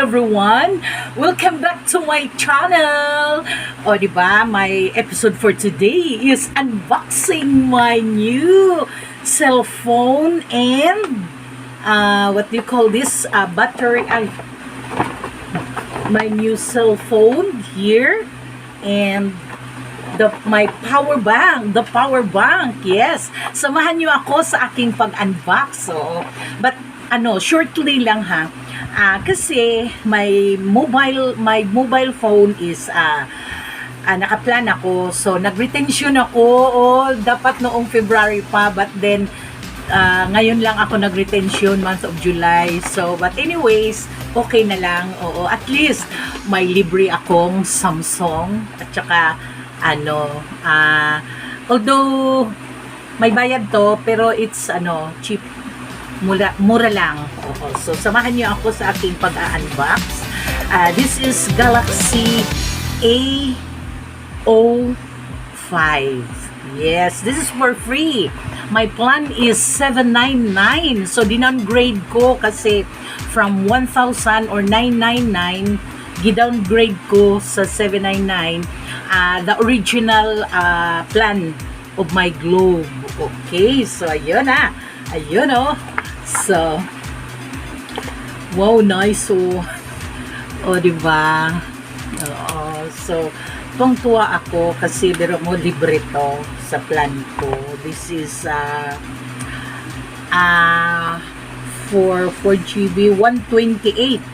everyone! Welcome back to my channel! O, diba, my episode for today is unboxing my new cell phone and what do you call this? Battery. My new cell phone here and my power bank, the power bank, yes. Samahan niyo ako sa aking pag-unbox. So, but shortly lang ha. Kasi my mobile phone is nakaplan ako. So, nag-retention ako. Dapat noong February pa, but then ngayon lang ako nag-retention, month of July. So, but anyways, okay na lang. Oo, at least may libre akong Samsung at saka although may bayad to, pero it's cheap, mura lang. Oo. So samahan niyo ako sa aking pag-unbox. This is Galaxy A05. Yes, this is for free. My plan is 799. So din-downgrade ko kasi from 1,000 or 999, gi-downgrade ko sa 799. The original plan of my Globe. Okay, so ayun ayun so wow, nice. So diba, so tuwang-tuwa ako kasi biro mo, libre to sa plan ko. This is for 4GB 128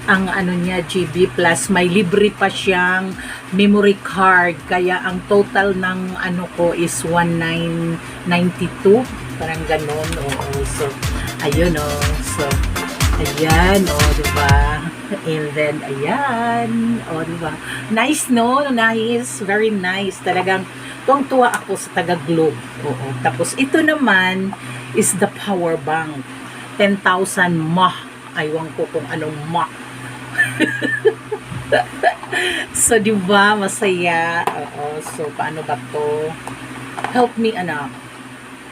ang niya, GB, plus may libre pa siyang memory card, kaya ang total ng ko is 1992, parang ganon. So ayun so ayan diba, and then ayan diba, nice nice, very nice talagang. Tuwang-tuwa ako sa taga Globe. Tapos ito naman is the power bank, 10,000 mAh. Aywan ko kung anong mAh. So, diba, masaya. So, paano ba to? Help me, anak.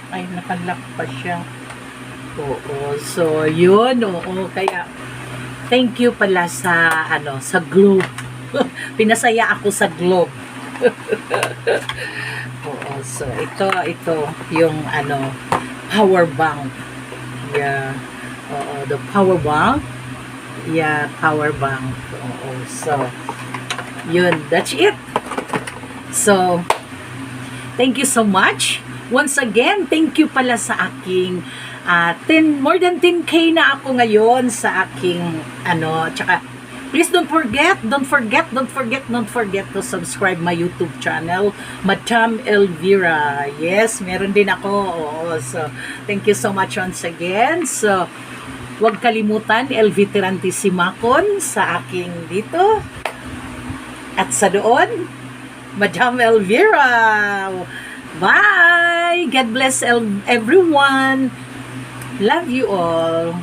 Ay, nakalock pa siya. So, yun, kaya, thank you pala sa, sa Globe. Pinasaya ako sa Globe. So, ito, yung, power bank. Yeah. The power bank. Yeah, power bank. So, yun, that's it. So, thank you so much. Once again, thank you pala sa aking more than 10K na ako ngayon sa aking tsaka please don't forget to subscribe my YouTube channel, Madam Elvira. Yes, meron din ako. So, thank you so much once again. So, huwag kalimutan, LV Tirantisimakon sa aking dito. At sa doon, Madam Elvira. Bye! God bless everyone. Love you all.